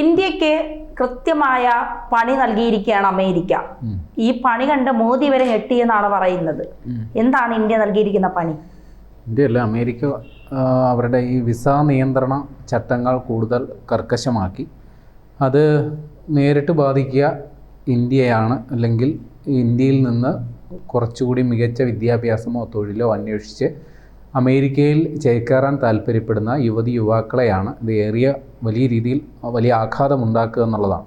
ഇന്ത്യക്ക് കൃത്യമായ പണി നൽകിയിരിക്കുകയാണ് അമേരിക്ക. ഈ പണി കണ്ട് മോദി വരെ ഞെട്ടിയെന്നാണ് പറയുന്നത്. എന്താണ് ഇന്ത്യ നൽകിയിരിക്കുന്ന പണി? ഇന്ത്യയല്ല, അമേരിക്ക അവരുടെ ഈ വിസ നിയന്ത്രണ ചട്ടങ്ങൾ കൂടുതൽ കർക്കശമാക്കി. അത് നേരിട്ട് ബാധിക്കുക ഇന്ത്യയാണ്. അല്ലെങ്കിൽ ഇന്ത്യയിൽ നിന്ന് കുറച്ചുകൂടി മികച്ച വിദ്യാഭ്യാസമോ തൊഴിലോ അന്വേഷിച്ച് അമേരിക്കയിൽ ചേക്കേറാൻ താല്പര്യപ്പെടുന്ന യുവാക്കളെയാണ് ഇത് വലിയ രീതിയിൽ വലിയ ആഘാതമുണ്ടാക്കുക എന്നുള്ളതാണ്.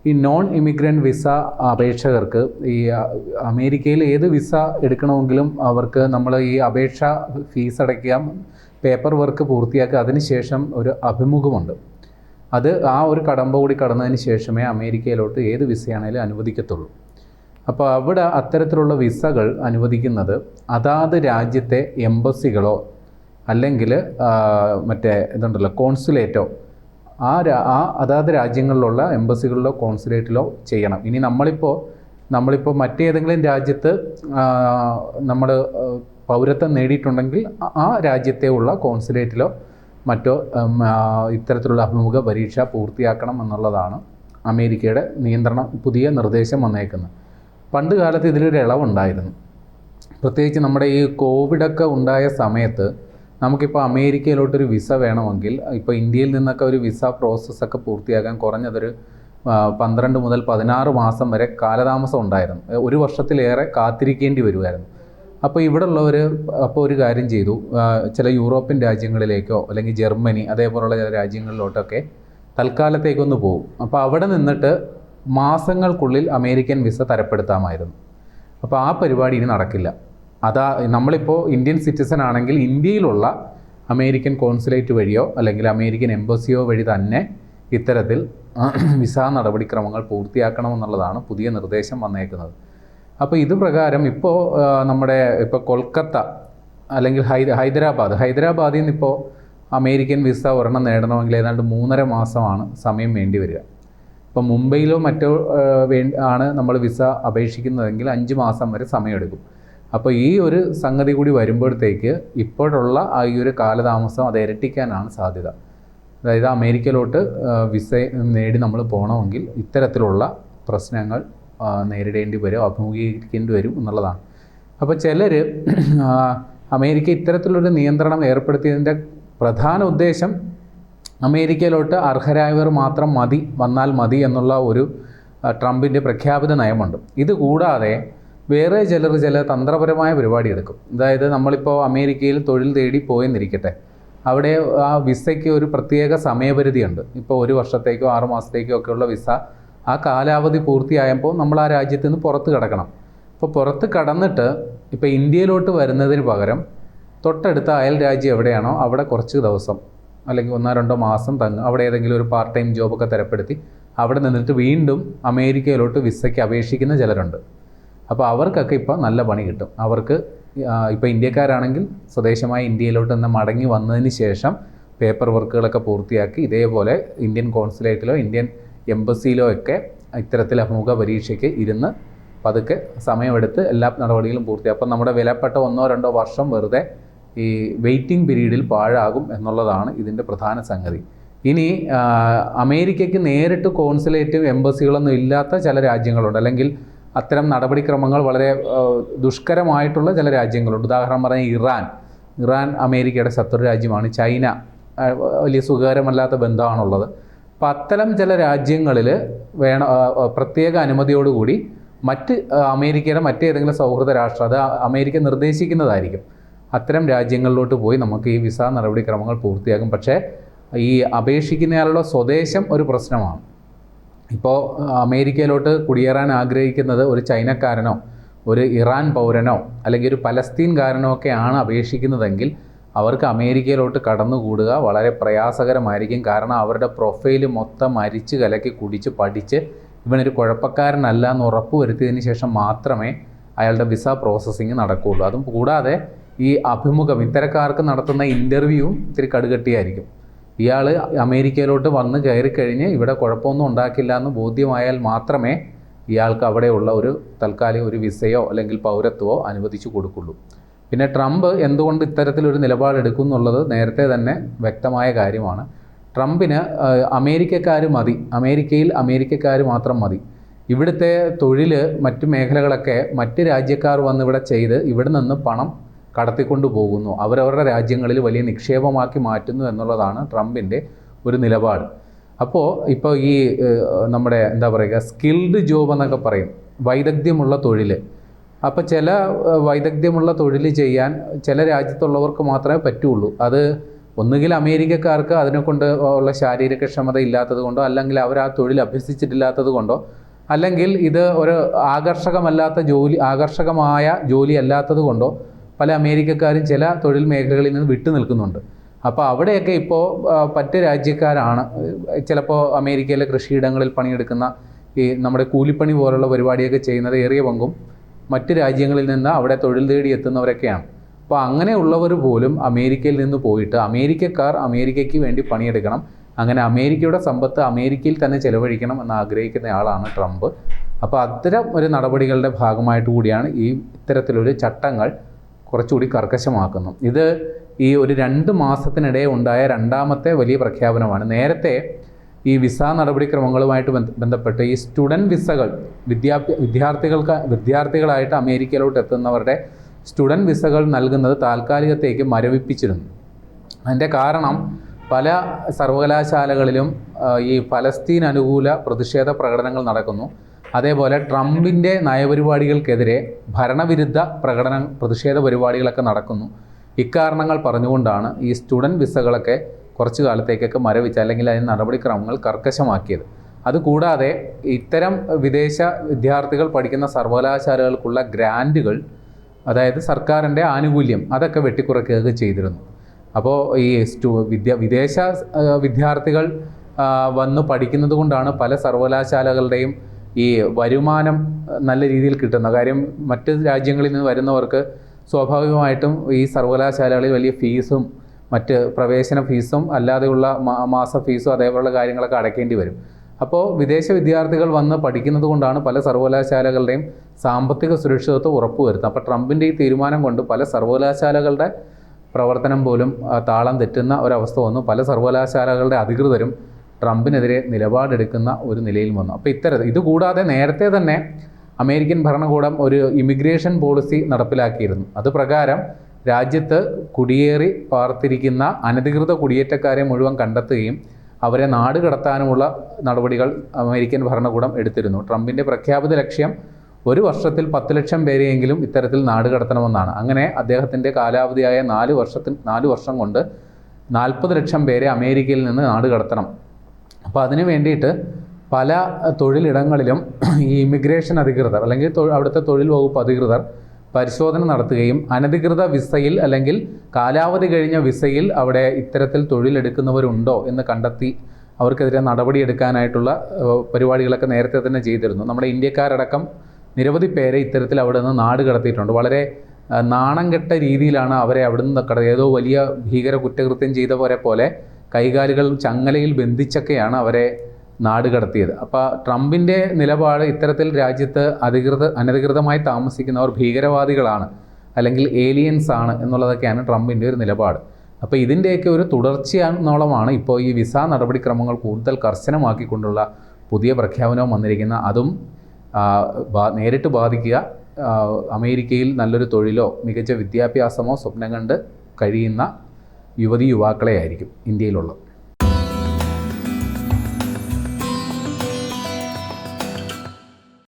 ഈ നോൺ ഇമിഗ്രൻ്റ് വിസ അപേക്ഷകർക്ക് ഈ അമേരിക്കയിൽ ഏത് വിസ എടുക്കണമെങ്കിലും അവർക്ക് നമ്മൾ ഈ അപേക്ഷ ഫീസ് അടയ്ക്കാം, പേപ്പർ വർക്ക് പൂർത്തിയാക്കുക, അതിനുശേഷം ഒരു അഭിമുഖമുണ്ട്. അത് ആ ഒരു കടമ്പ കൂടി കടന്നതിന് ശേഷമേ അമേരിക്കയിലോട്ട് ഏത് വിസയാണേലും അനുവദിക്കത്തുള്ളൂ. അപ്പോൾ അവിടെ അത്തരത്തിലുള്ള വിസകൾ അനുവദിക്കുന്നത് അതാത് രാജ്യത്തെ എംബസികളോ അല്ലെങ്കിൽ ഇതുണ്ടല്ലോ കോൺസുലേറ്റോ അതാത് രാജ്യങ്ങളിലുള്ള എംബസികളിലോ കോൺസുലേറ്റിലോ ചെയ്യണം. ഇനി നമ്മളിപ്പോൾ മറ്റേതെങ്കിലും രാജ്യത്ത് നമ്മൾ പൗരത്വം നേടിയിട്ടുണ്ടെങ്കിൽ ആ രാജ്യത്തെ ഉള്ള കോൺസുലേറ്റിലോ മറ്റോ ഇത്തരത്തിലുള്ള അഭിമുഖ പരീക്ഷ പൂർത്തിയാക്കണം എന്നുള്ളതാണ് അമേരിക്കയുടെ പുതിയ നിർദ്ദേശം വന്നേക്കുന്നത്. പണ്ട് കാലത്ത് ഇതിലൊരു ഇളവുണ്ടായിരുന്നു. പ്രത്യേകിച്ച് നമ്മുടെ ഈ കോവിഡൊക്കെ ഉണ്ടായ സമയത്ത് നമുക്കിപ്പോൾ അമേരിക്കയിലോട്ടൊരു വിസ വേണമെങ്കിൽ ഇപ്പോൾ ഇന്ത്യയിൽ നിന്നൊക്കെ ഒരു വിസ പ്രോസസ്സൊക്കെ പൂർത്തിയാക്കാൻ കുറഞ്ഞതൊരു 12 മുതൽ 16 മാസം വരെ കാലതാമസം ഉണ്ടായിരുന്നു. ഒരു വർഷത്തിലേറെ കാത്തിരിക്കേണ്ടി വരുമായിരുന്നു. അപ്പോൾ ഇവിടെ ഉള്ളവർ ഒരു കാര്യം ചെയ്തു, ചില യൂറോപ്യൻ രാജ്യങ്ങളിലേക്കോ അല്ലെങ്കിൽ ജർമ്മനി അതേപോലുള്ള ചില രാജ്യങ്ങളിലോട്ടൊക്കെ തൽക്കാലത്തേക്കൊന്ന് പോകും. അപ്പോൾ അവിടെ നിന്നിട്ട് മാസങ്ങൾക്കുള്ളിൽ അമേരിക്കൻ വിസ തരപ്പെടുത്താമായിരുന്നു. അപ്പോൾ ആ പരിപാടി ഇനി നടക്കില്ല. നമ്മളിപ്പോൾ ഇന്ത്യൻ സിറ്റിസൺ ആണെങ്കിൽ ഇന്ത്യയിലുള്ള അമേരിക്കൻ കോൺസുലേറ്റ് വഴിയോ അല്ലെങ്കിൽ അമേരിക്കൻ എംബസിയോ വഴി തന്നെ ഇത്തരത്തിൽ വിസ നടപടിക്രമങ്ങൾ പൂർത്തിയാക്കണമെന്നുള്ളതാണ് പുതിയ നിർദ്ദേശം വന്നേക്കുന്നത്. അപ്പോൾ ഇത് പ്രകാരം ഇപ്പോൾ കൊൽക്കത്ത അല്ലെങ്കിൽ ഹൈദരാബാദിൽ നിന്നിപ്പോൾ അമേരിക്കൻ വിസ ഒരെണ്ണം നേടണമെങ്കിൽ ഏതാണ്ട് 3.5 മാസമാണ് സമയം വേണ്ടി വരിക. ഇപ്പോൾ മുംബൈയിലോ മറ്റോ ആണ് നമ്മൾ വിസ അപേക്ഷിക്കുന്നതെങ്കിൽ 5 മാസം വരെ സമയമെടുക്കും. അപ്പോൾ ഈ ഒരു സംഗതി കൂടി വരുമ്പോഴത്തേക്ക് ഇപ്പോഴുള്ള ഈ ഒരു കാലതാമസം അത് ഇരട്ടിക്കാനാണ് സാധ്യത. അതായത് അമേരിക്കയിലോട്ട് വിസ നേടി നമ്മൾ പോകണമെങ്കിൽ ഇത്തരത്തിലുള്ള പ്രശ്നങ്ങൾ നേരിടേണ്ടി വരും, അഭിമുഖീകരിക്കേണ്ടി വരും എന്നുള്ളതാണ്. അപ്പോൾ ചിലർ അമേരിക്ക ഇത്തരത്തിലൊരു നിയന്ത്രണം ഏർപ്പെടുത്തിയതിൻ്റെ പ്രധാന ഉദ്ദേശം അമേരിക്കയിലോട്ട് അർഹരായവർ മാത്രം വന്നാൽ മതി എന്നുള്ള ഒരു ട്രംപിൻ്റെ പ്രഖ്യാപിത നയമുണ്ട്. ഇത് കൂടാതെ വേറെ ചില തന്ത്രപരമായ പരിപാടി എടുക്കും. അതായത് നമ്മളിപ്പോൾ അമേരിക്കയിൽ തൊഴിൽ തേടി പോയെന്നിരിക്കട്ടെ, അവിടെ ആ വിസയ്ക്ക് ഒരു പ്രത്യേക സമയപരിധിയുണ്ട്. ഇപ്പോൾ 1 വർഷത്തേക്കോ 6 മാസത്തേക്കോ ഒക്കെയുള്ള വിസ ആ കാലാവധി പൂർത്തിയായപ്പോൾ നമ്മൾ ആ രാജ്യത്ത് നിന്ന് പുറത്ത് കടക്കണം. അപ്പോൾ പുറത്ത് കടന്നിട്ട് ഇപ്പോൾ ഇന്ത്യയിലോട്ട് വരുന്നതിന് പകരം തൊട്ടടുത്ത അയൽ രാജ്യം എവിടെയാണോ അവിടെ കുറച്ച് ദിവസം അല്ലെങ്കിൽ 1-2 മാസം അവിടെ ഏതെങ്കിലും ഒരു പാർട്ട് ടൈം ജോബൊക്കെ തരപ്പെടുത്തി അവിടെ നിന്നിട്ട് വീണ്ടും അമേരിക്കയിലോട്ട് വിസയ്ക്ക് അപേക്ഷിക്കുന്ന ചിലരുണ്ട്. അപ്പോൾ അവർക്കൊക്കെ ഇപ്പോൾ നല്ല പണി കിട്ടും. അവർക്ക് ഇപ്പോൾ ഇന്ത്യക്കാരാണെങ്കിൽ സ്വദേശമായ ഇന്ത്യയിലോട്ട് തന്നെ മടങ്ങി വന്നതിന് ശേഷം പേപ്പർ വർക്കുകളൊക്കെ പൂർത്തിയാക്കി ഇതേപോലെ ഇന്ത്യൻ കോൺസുലേറ്റിലോ ഇന്ത്യൻ എംബസിയിലോ ഒക്കെ ഇത്തരത്തിൽ അഭിമുഖ പരീക്ഷയ്ക്ക് ഇരുന്ന് പതുക്കെ സമയമെടുത്ത് എല്ലാ നടപടികളും പൂർത്തിയാക്കും. അപ്പം നമ്മുടെ വിലപ്പെട്ട 1-2 വർഷം വെറുതെ ഈ വെയിറ്റിംഗ് പീരീഡിൽ പാഴാകും എന്നുള്ളതാണ് ഇതിൻ്റെ പ്രധാന സംഗതി. ഇനി അമേരിക്കയ്ക്ക് നേരിട്ട് കോൺസുലേറ്റും എംബസികളൊന്നും ഇല്ലാത്ത ചില രാജ്യങ്ങളുണ്ട്, അല്ലെങ്കിൽ അത്തരം നടപടിക്രമങ്ങൾ വളരെ ദുഷ്കരമായിട്ടുള്ള ചില രാജ്യങ്ങളുണ്ട്. ഉദാഹരണം പറഞ്ഞാൽ ഇറാൻ അമേരിക്കയുടെ ശത്രു രാജ്യമാണ്. ചൈന വലിയ സുഖകരമല്ലാത്ത ബന്ധമാണുള്ളത്. അപ്പം അത്തരം ചില രാജ്യങ്ങളിൽ പ്രത്യേക അനുമതിയോടുകൂടി അമേരിക്കയുടെ മറ്റേതെങ്കിലും സൗഹൃദ രാഷ്ട്രം അത് അമേരിക്ക നിർദ്ദേശിക്കുന്നതായിരിക്കും. അത്തരം രാജ്യങ്ങളിലോട്ട് പോയി നമുക്ക് ഈ വിസ നടപടിക്രമങ്ങൾ പൂർത്തിയാക്കും. പക്ഷേ ഈ അപേക്ഷിക്കുന്നയാളുടെ സ്വദേശം ഒരു പ്രശ്നമാണ്. ഇപ്പോൾ അമേരിക്കയിലോട്ട് കുടിയേറാൻ ആഗ്രഹിക്കുന്നത് ഒരു ചൈനക്കാരനോ ഒരു ഇറാൻ പൗരനോ അല്ലെങ്കിൽ ഒരു പലസ്തീൻകാരനോ ഒക്കെയാണ് അപേക്ഷിക്കുന്നതെങ്കിൽ അവർക്ക് അമേരിക്കയിലോട്ട് കടന്നുകൂടുക വളരെ പ്രയാസകരമായിരിക്കും. കാരണം അവരുടെ പ്രൊഫൈല് മൊത്തം അരിച്ച് കലക്കി കുടിച്ച് പഠിച്ച് ഇവനൊരു കുഴപ്പക്കാരനല്ല എന്ന് ഉറപ്പ് വരുത്തിയതിന് ശേഷം മാത്രമേ അയാളുടെ വിസ പ്രോസസ്സിങ് നടക്കുകയുള്ളൂ. അതും കൂടാതെ ഈ അഭിമുഖം ഇത്തരക്കാർക്ക് നടത്തുന്ന ഇൻ്റർവ്യൂവും ഇത്തിരി കടുകട്ടിയായിരിക്കും. ഇയാൾ അമേരിക്കയിലോട്ട് വന്ന് കയറിക്കഴിഞ്ഞ് ഇവിടെ കുഴപ്പമൊന്നും ഉണ്ടാക്കില്ല എന്ന് ബോധ്യമായാൽ മാത്രമേ ഇയാൾക്ക് അവിടെയുള്ള ഒരു താൽക്കാലിക ഒരു വിസയോ അല്ലെങ്കിൽ പൗരത്വമോ അനുവദിച്ചു കൊടുക്കുള്ളൂ. പിന്നെ ട്രംപ് എന്തുകൊണ്ട് ഇത്തരത്തിലൊരു നിലപാടെടുക്കും എന്നുള്ളത് നേരത്തെ തന്നെ വ്യക്തമായ കാര്യമാണ്. ട്രംപിന് അമേരിക്കക്കാർ മതി, അമേരിക്കയിൽ അമേരിക്കക്കാർ മാത്രം മതി. ഇവിടുത്തെ തൊഴിൽ മറ്റു മേഖലകളൊക്കെ മറ്റ് രാജ്യക്കാർ വന്ന് ഇവിടെ ചെയ്ത് ഇവിടെ നിന്ന് പണം കടത്തിക്കൊണ്ട് പോകുന്നു, അവരവരുടെ രാജ്യങ്ങളിൽ വലിയ നിക്ഷേപമാക്കി മാറ്റുന്നു എന്നുള്ളതാണ് ട്രംപിൻ്റെ ഒരു നിലപാട്. അപ്പോൾ ഇപ്പോൾ ഈ നമ്മുടെ എന്താ പറയുക, സ്കിൽഡ് ജോബ് എന്നൊക്കെ പറയും, വൈദഗ്ധ്യമുള്ള തൊഴിൽ. അപ്പോൾ ചില വൈദഗ്ധ്യമുള്ള തൊഴിൽ ചെയ്യാൻ ചില രാജ്യത്തുള്ളവർക്ക് മാത്രമേ പറ്റുള്ളൂ. അത് ഒന്നുകിൽ അമേരിക്കക്കാർക്ക് അതിനെക്കൊണ്ട് ഉള്ള ശാരീരിക ക്ഷമത ഇല്ലാത്തത് കൊണ്ടോ, അല്ലെങ്കിൽ അവർ ആ തൊഴിൽ അഭ്യസിച്ചിട്ടില്ലാത്തത് കൊണ്ടോ, അല്ലെങ്കിൽ ഇത് ഒരു ആകർഷകമായ ജോലി അല്ലാത്തത് കൊണ്ടോ പല അമേരിക്കക്കാരും ചില തൊഴിൽ മേഖലകളിൽ നിന്ന് വിട്ടു നിൽക്കുന്നുണ്ട്. അപ്പോൾ അവിടെയൊക്കെ ഇപ്പോൾ മറ്റ് രാജ്യക്കാരാണ് ചിലപ്പോൾ അമേരിക്കയിലെ കൃഷിയിടങ്ങളിൽ പണിയെടുക്കുന്ന ഈ നമ്മുടെ കൂലിപ്പണി പോലുള്ള പരിപാടിയൊക്കെ ചെയ്യുന്നത് ഏറിയ പങ്കും മറ്റ് രാജ്യങ്ങളിൽ നിന്ന് അവിടെ തൊഴിൽ തേടി എത്തുന്നവരൊക്കെയാണ്. അപ്പോൾ അങ്ങനെയുള്ളവർ പോലും അമേരിക്കയിൽ നിന്ന് പോയിട്ട് അമേരിക്കക്കാർ അമേരിക്കയ്ക്ക് വേണ്ടി പണിയെടുക്കണം, അങ്ങനെ അമേരിക്കയുടെ സമ്പത്ത് അമേരിക്കയിൽ തന്നെ ചെലവഴിക്കണം എന്ന് ആഗ്രഹിക്കുന്ന ആളാണ് ട്രംപ്. അപ്പോൾ അത്തരം ഒരു നടപടികളുടെ ഭാഗമായിട്ട് കൂടിയാണ് ഈ ഇത്തരത്തിലൊരു ചട്ടങ്ങൾ കുറച്ചുകൂടി കർക്കശമാക്കുന്നു. ഇത് ഈ ഒരു 2 മാസത്തിനിടെ ഉണ്ടായ രണ്ടാമത്തെ വലിയ പ്രഖ്യാപനമാണ്. നേരത്തെ ഈ വിസ നടപടിക്രമങ്ങളുമായിട്ട് ബന്ധപ്പെട്ട് ഈ സ്റ്റുഡൻറ്റ് വിസകൾ വിദ്യാർത്ഥികളായിട്ട് അമേരിക്കയിലോട്ട് എത്തുന്നവരുടെ സ്റ്റുഡൻറ്റ് വിസകൾ നൽകുന്നത് താൽക്കാലികത്തേക്ക് മരവിപ്പിച്ചിരുന്നു. അതിൻ്റെ കാരണം പല സർവകലാശാലകളിലും ഈ ഫലസ്തീൻ അനുകൂല പ്രതിഷേധ പ്രകടനങ്ങൾ നടക്കുന്നു. അതേപോലെ ട്രംപിൻ്റെ നയപരിപാടികൾക്കെതിരെ ഭരണവിരുദ്ധ പ്രതിഷേധ പരിപാടികളൊക്കെ നടക്കുന്നു. ഇക്കാരണങ്ങൾ പറഞ്ഞുകൊണ്ടാണ് ഈ സ്റ്റുഡൻറ്റ് വിസകളൊക്കെ കുറച്ചു കാലത്തേക്കൊക്കെ മരവിച്ച് അല്ലെങ്കിൽ അതിന് നടപടിക്രമങ്ങൾ കർക്കശമാക്കിയത്. അതുകൂടാതെ ഇത്തരം വിദേശ വിദ്യാർത്ഥികൾ പഠിക്കുന്ന സർവകലാശാലകൾക്കുള്ള ഗ്രാൻറ്റുകൾ, അതായത് സർക്കാരിൻ്റെ ആനുകൂല്യം, അതൊക്കെ വെട്ടിക്കുറയ്ക്കുകയൊക്കെ ചെയ്തിരുന്നു. അപ്പോൾ ഈ വിദേശ വിദ്യാർത്ഥികൾ വന്ന് പഠിക്കുന്നത് കൊണ്ടാണ് പല സർവകലാശാലകളുടെയും ഈ വരുമാനം നല്ല രീതിയിൽ കിട്ടുന്നത്. കാര്യം മറ്റ് രാജ്യങ്ങളിൽ നിന്ന് വരുന്നവർക്ക് സ്വാഭാവികമായിട്ടും ഈ സർവകലാശാലകളിൽ വലിയ ഫീസും മറ്റ് പ്രവേശന ഫീസും അല്ലാതെയുള്ള മാസ ഫീസും അതേപോലുള്ള കാര്യങ്ങളൊക്കെ അടയ്ക്കേണ്ടി വരും. അപ്പോൾ വിദേശ വിദ്യാർത്ഥികൾ വന്ന് പഠിക്കുന്നത് കൊണ്ടാണ് പല സർവകലാശാലകളുടെയും സാമ്പത്തിക സുരക്ഷിതത്വം ഉറപ്പുവരുത്തുന്നത്. അപ്പോൾ ട്രംപിൻ്റെ ഈ തീരുമാനം കൊണ്ട് പല സർവകലാശാലകളുടെ പ്രവർത്തനം പോലും താളം തെറ്റുന്ന ഒരവസ്ഥ വന്നു. പല സർവകലാശാലകളുടെ അധികൃതരും ട്രംപിനെതിരെ നിലപാടെടുക്കുന്ന ഒരു നിലയിൽ വന്നു. അപ്പോൾ ഇതുകൂടാതെ നേരത്തെ തന്നെ അമേരിക്കൻ ഭരണകൂടം ഒരു ഇമിഗ്രേഷൻ പോളിസി നടപ്പിലാക്കിയിരുന്നു. അത് പ്രകാരം രാജ്യത്ത് കുടിയേറി പാർത്തിരിക്കുന്ന അനധികൃത കുടിയേറ്റക്കാരെ മുഴുവൻ കണ്ടെത്തുകയും അവരെ നാട് കടത്താനുമുള്ള നടപടികൾ അമേരിക്കൻ ഭരണകൂടം എടുത്തിരുന്നു. ട്രംപിൻ്റെ പ്രഖ്യാപിത ലക്ഷ്യം 1 വർഷത്തിൽ 10 ലക്ഷം പേരെയെങ്കിലും ഇത്തരത്തിൽ നാട് കടത്തണമെന്നാണ്. അങ്ങനെ അദ്ദേഹത്തിൻ്റെ കാലാവധിയായ 4 വർഷം കൊണ്ട് 40 ലക്ഷം പേരെ അമേരിക്കയിൽ നിന്ന് നാട് കടത്തണം. അപ്പോൾ അതിനു വേണ്ടിയിട്ട് പല തൊഴിലിടങ്ങളിലും ഈ ഇമിഗ്രേഷൻ അധികൃതർ അല്ലെങ്കിൽ അവിടുത്തെ തൊഴിൽ വകുപ്പ് അധികൃതർ പരിശോധന നടത്തുകയും അനധികൃത വിസയിൽ അല്ലെങ്കിൽ കാലാവധി കഴിഞ്ഞ വിസയിൽ അവിടെ ഇത്തരത്തിൽ തൊഴിലെടുക്കുന്നവരുണ്ടോ എന്ന് കണ്ടെത്തി അവർക്കെതിരെ നടപടിയെടുക്കാനായിട്ടുള്ള പരിപാടികളൊക്കെ നേരത്തെ തന്നെ ചെയ്തിരുന്നു. നമ്മുടെ ഇന്ത്യക്കാരടക്കം നിരവധി പേരെ ഇത്തരത്തിൽ അവിടെ നിന്ന് നാട് കടത്തിയിട്ടുണ്ട്. വളരെ നാണം കെട്ട രീതിയിലാണ് അവരെ അവിടെ നിന്ന് ഏതോ വലിയ ഭീകര കുറ്റകൃത്യം ചെയ്തവരെ പോലെ കൈകാലുകൾ ചങ്ങലയിൽ ബന്ധിച്ചൊക്കെയാണ് അവരെ നാട് കടത്തിയത്. അപ്പോൾ ട്രംപിൻ്റെ നിലപാട് ഇത്തരത്തിൽ രാജ്യത്ത് അനധികൃതമായി താമസിക്കുന്നവർ ഭീകരവാദികളാണ് അല്ലെങ്കിൽ ഏലിയൻസ് ആണ് എന്നുള്ളതൊക്കെയാണ് ട്രംപിൻ്റെ ഒരു നിലപാട്. അപ്പോൾ ഇതിൻ്റെയൊക്കെ ഒരു തുടർച്ചയാണെന്നോളമാണ് ഇപ്പോൾ ഈ വിസ നടപടിക്രമങ്ങൾ കൂടുതൽ കർശനമാക്കിക്കൊണ്ടുള്ള പുതിയ പ്രഖ്യാപനവും വന്നിരിക്കുന്ന. അതും നേരിട്ട് ബാധിക്കുക അമേരിക്കയിൽ നല്ലൊരു തൊഴിലോ മികച്ച വിദ്യാഭ്യാസമോ സ്വപ്നം കണ്ട് കഴിയുന്ന യുവതി യുവാക്കളെ ആയിരിക്കും ഇന്ത്യയിലുള്ളത്.